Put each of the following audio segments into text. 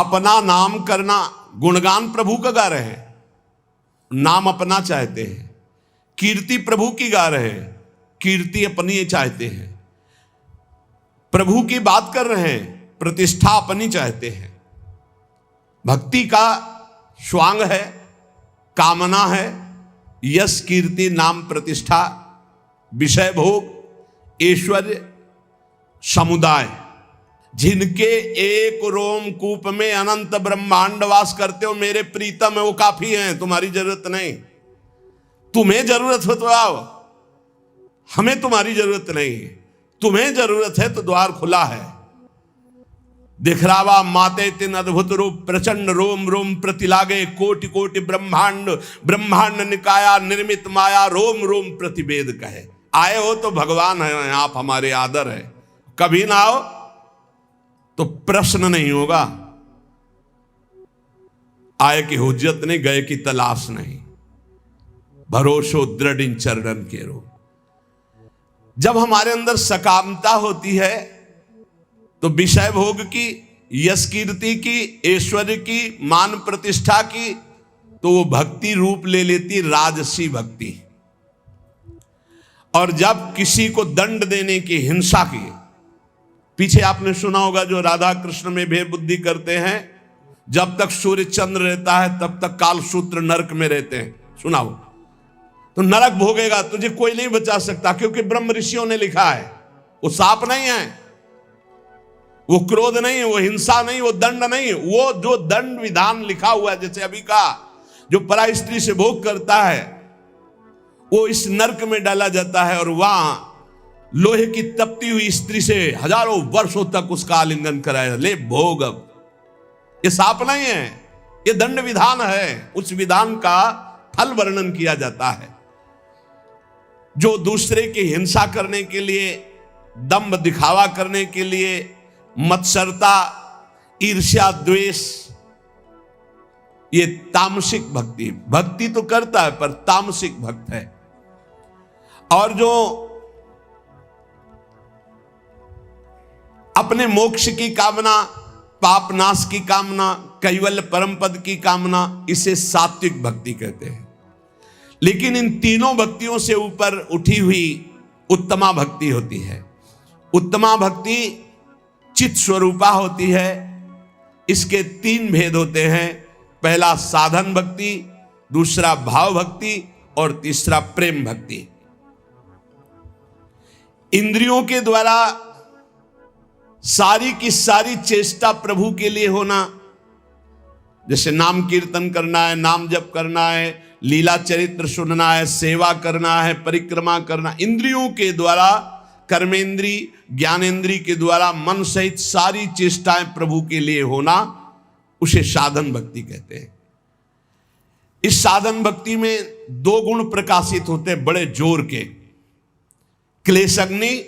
अपना नाम करना, गुणगान प्रभु का गा रहे हैं, नाम अपना चाहते हैं। कीर्ति प्रभु की गा रहे हैं, कीर्ति अपनी चाहते हैं। प्रभु की बात कर रहे हैं, प्रतिष्ठा अपनी चाहते हैं। भक्ति का स्वांग है, कामना है, यश कीर्ति नाम प्रतिष्ठा, विषय भोग, ऐश्वर्य, समुदाय। जिनके एक रोमकूप में अनंत ब्रह्मांड वास करते हो मेरे प्रीतम है, वो काफी हैं, तुम्हारी जरूरत नहीं। तुम्हें जरूरत हो तो आओ, हमें तुम्हारी जरूरत नहीं। तुम्हें जरूरत है तो द्वार खुला है। दिखरावा माते तिन अद्भुत रूप, प्रचंड रोम रोम प्रतिलागे, कोटि कोटि ब्रह्मांड ब्रह्मांड निकाया, निर्मित माया रोम रोम प्रतिवेद कहे। आए हो तो भगवान है, आप हमारे आदर है। कभी ना आओ तो प्रश्न नहीं होगा। आए की हुज्जत नहीं, गए की तलाश नहीं। भरोसो दृढ़ इन चरणन के रो। जब हमारे अंदर सकामता होती है तो विषय भोग की, यश कीर्ति की, ऐश्वर्य की, मान प्रतिष्ठा की, तो वो भक्ति रूप ले लेती राजसी भक्ति। और जब किसी को दंड देने की, हिंसा की, पीछे आपने सुना होगा जो राधा कृष्ण में भेद बुद्धि करते हैं, जब तक सूर्य चंद्र रहता है तब तक कालसूत्र नरक में रहते हैं। सुनाओ तो नरक भोगेगा, तुझे कोई नहीं बचा सकता, क्योंकि ब्रह्म ऋषियों ने लिखा है। वो साप नहीं है, वो क्रोध नहीं, वो हिंसा नहीं, वो दंड नहीं। वो जो दंड विधान लिखा हुआ है, जैसे अभी का जो पराई स्त्री से भोग करता है वो इस नरक में डाला जाता है, और वहां लोहे की तपती हुई स्त्री से हजारों वर्षों तक उसका आलिंगन कराया। ले भोग। अब ये साप नहीं है, ये दंड विधान है। उस विधान का फल वर्णन किया जाता है। जो दूसरे की हिंसा करने के लिए, दंभ दिखावा करने के लिए, मत्सरता, ईर्ष्या, द्वेष, ये तामसिक भक्ति। भक्ति तो करता है पर तामसिक भक्त है। और जो अपने मोक्ष की कामना, पाप नाश की कामना, कैवल्य परम पद की कामना, इसे सात्विक भक्ति कहते हैं। लेकिन इन तीनों भक्तियों से ऊपर उठी हुई उत्तमा भक्ति होती है। उत्तमा भक्ति चित स्वरूपा होती है। इसके तीन भेद होते हैं। पहला साधन भक्ति, दूसरा भाव भक्ति और तीसरा प्रेम भक्ति। इंद्रियों के द्वारा सारी की सारी चेष्टा प्रभु के लिए होना, जैसे नाम कीर्तन करना है, नाम जप करना है, लीला चरित्र सुनना है, सेवा करना है, परिक्रमा करना। इंद्रियों के द्वारा, कर्मेंद्री, ज्ञानेंद्री के द्वारा मन सहित सारी चेष्टाएं प्रभु के लिए होना, उसे साधन भक्ति कहते हैं। इस साधन भक्ति में दो गुण प्रकाशित होते हैं बड़े जोर के। क्लेशग्नि,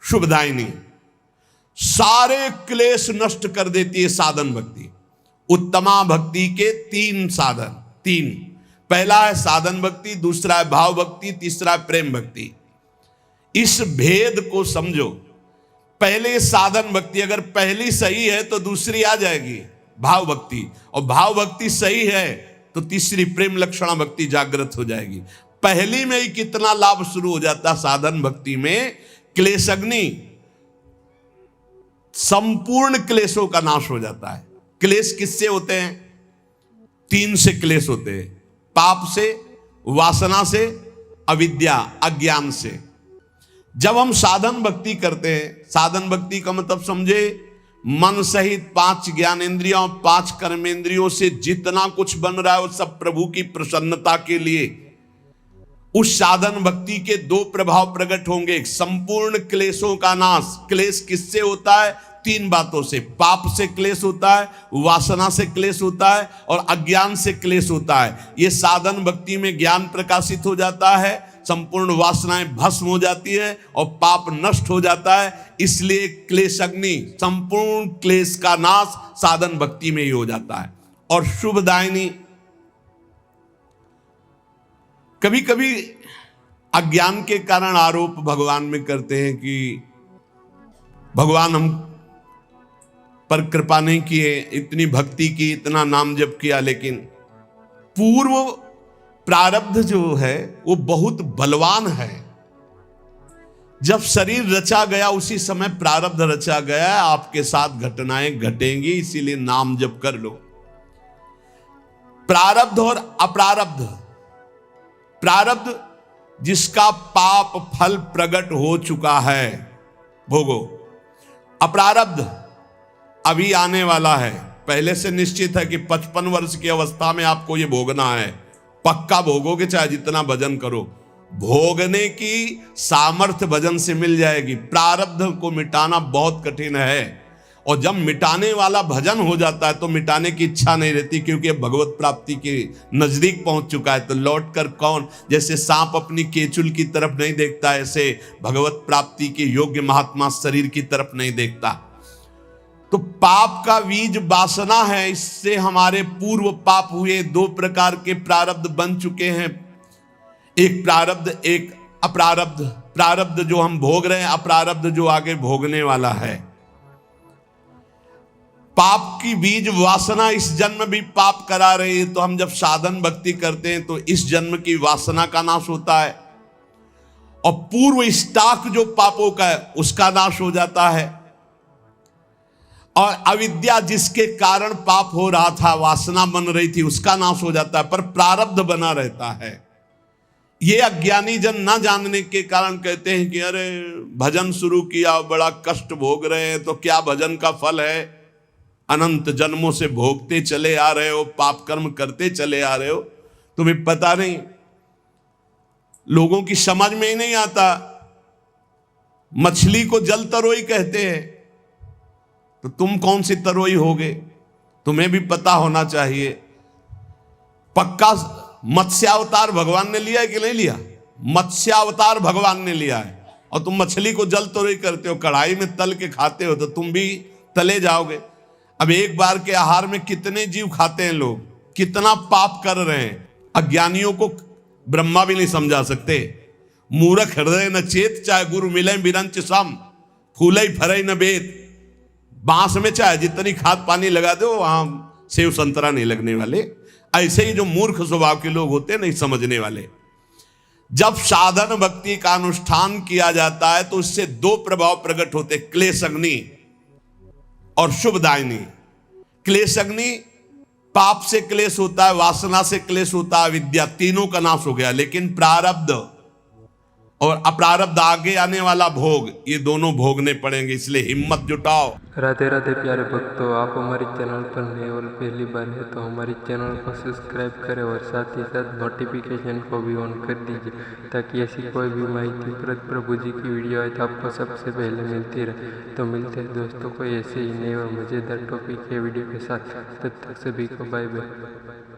शुभदायिनी। सारे क्लेश नष्ट कर देती है साधन भक्ति। उत्तमा भक्ति के तीन साधन, तीन। पहला है साधन भक्ति, दूसरा है भाव भक्ति, तीसरा है प्रेम भक्ति। इस भेद को समझो। पहले साधन भक्ति अगर पहली सही है तो दूसरी आ जाएगी भाव भक्ति, और भाव भक्ति सही है तो तीसरी प्रेम लक्षणा भक्ति जागृत हो जाएगी। पहली में ही कितना लाभ शुरू हो जाता साधन भक्ति में। क्लेशग्नि, संपूर्ण क्लेशों का नाश हो जाता है। क्लेश किससे होते हैं? तीन से क्लेश होते हैं। पाप से, वासना से, अविद्या अज्ञान से। जब हम साधन भक्ति करते हैं, साधन भक्ति का मतलब समझे मन सहित पांच ज्ञानेंद्रियों, पांच कर्मेंद्रियों से जितना कुछ बन रहा है वो सब प्रभु की प्रसन्नता के लिए। उस साधन भक्ति के दो प्रभाव प्रकट होंगे। संपूर्ण क्लेशों का नाश। क्लेश किससे होता है? तीन बातों से। पाप से क्लेश होता है, वासना से क्लेश होता है और अज्ञान से क्लेश होता है। ये साधन भक्ति में ज्ञान प्रकाशित हो जाता है, संपूर्ण वासनाएं भस्म हो जाती है और पाप नष्ट हो जाता है। इसलिए क्लेशग्नि, संपूर्ण क्लेश का नाश साधन भक्ति में ही हो जाता है। और शुभदायिनी, कभी कभी अज्ञान के कारण आरोप भगवान में करते हैं कि भगवान हम पर कृपा नहीं किए, इतनी भक्ति की, इतना नाम जप किया, लेकिन पूर्व प्रारब्ध जो है वो बहुत बलवान है। जब शरीर रचा गया उसी समय प्रारब्ध रचा गया, आपके साथ घटनाएं घटेंगी, इसीलिए नाम जप कर लो। प्रारब्ध और अप्रारब्ध, प्रारब्ध जिसका पाप फल प्रकट हो चुका है भोगो, अप्रारब्ध अभी आने वाला है। पहले से निश्चित है कि 55 वर्ष की अवस्था में आपको ये भोगना है, पक्का भोगोगे, चाहे जितना भजन करो। भोगने की सामर्थ्य भजन से मिल जाएगी। प्रारब्ध को मिटाना बहुत कठिन है, और जब मिटाने वाला भजन हो जाता है तो मिटाने की इच्छा नहीं रहती, क्योंकि भगवत प्राप्ति के नजदीक पहुंच चुका है। तो लौट कर कौन, जैसे सांप अपनी केचुल की तरफ नहीं देखता, ऐसे भगवत प्राप्ति के योग्य महात्मा शरीर की तरफ नहीं देखता। तो पाप का बीज वासना है, इससे हमारे पूर्व पाप हुए। 2 प्रकार के प्रारब्ध बन चुके हैं, एक प्रारब्ध एक अप्रारब्ध। प्रारब्ध जो हम भोग रहे हैं, अप्रारब्ध जो आगे भोगने वाला है। पाप की बीज वासना इस जन्म भी पाप करा रही है, तो हम जब साधन भक्ति करते हैं तो इस जन्म की वासना का नाश होता है, और पूर्व स्टॉक जो पापों का है उसका नाश हो जाता है। और अविद्या जिसके कारण पाप हो रहा था, वासना बन रही थी, उसका नाश हो जाता है, पर प्रारब्ध बना रहता है। ये अज्ञानी जन ना जानने के कारण कहते हैं कि अरे भजन शुरू किया, बड़ा कष्ट भोग रहे हैं, तो क्या भजन का फल है? अनंत जन्मों से भोगते चले आ रहे हो, पाप कर्म करते चले आ रहे हो, तुम्हें पता नहीं। लोगों की समझ में ही नहीं आता। मछली को जल तरोई कहते हैं, तो तुम कौन सी तरोई होगे? तुम्हें भी पता होना चाहिए। पक्का मत्स्यावतार भगवान ने लिया है कि नहीं लिया? मत्स्यावतार भगवान ने लिया है, और तुम मछली को जल तरोई करते हो, कढ़ाई में तल के खाते हो, तो तुम भी तले जाओगे। अब एक बार के आहार में कितने जीव खाते हैं लोग, कितना पाप कर रहे हैं। अज्ञानियों को ब्रह्मा भी नहीं समझा सकते। मूर्ख हृदय न चेत, चाहे गुरु मिले बिरंच सम, फूले फरे न बेत। बांस में चाहे जितनी खाद पानी लगा दो, वहां सेव संतरा नहीं लगने वाले। ऐसे ही जो मूर्ख स्वभाव के लोग होते हैं, नहीं समझने वाले। जब साधन भक्ति का अनुष्ठान किया जाता है तो इससे 2 प्रभाव प्रकट होते, क्लेश अग्नि और शुभदायिनी। क्लेश अग्नि, पाप से क्लेश होता है, वासना से क्लेश होता है, विद्या, तीनों का नाश हो गया। लेकिन प्रारब्ध और अप्रारब्ध, आगे आने वाला भोग, ये दोनों भोगने पड़ेंगे। इसलिए हिम्मत जुटाओ। राधे राधे प्यारे भक्तों, आप हमारे चैनल पर नए और पहली बार है तो हमारे चैनल को सब्सक्राइब करें और साथ ही साथ नोटिफिकेशन को भी ऑन कर दीजिए, ताकि ऐसी कोई भी माहितीप्रद प्रभु जी की वीडियो आए तो आपको सबसे पहले मिलती रहे। तो मिलते हैं दोस्तों को ऐसे ही नए और मज़ेदार टॉपिक के वीडियो के साथ। तब तक सभी को बाय बाय।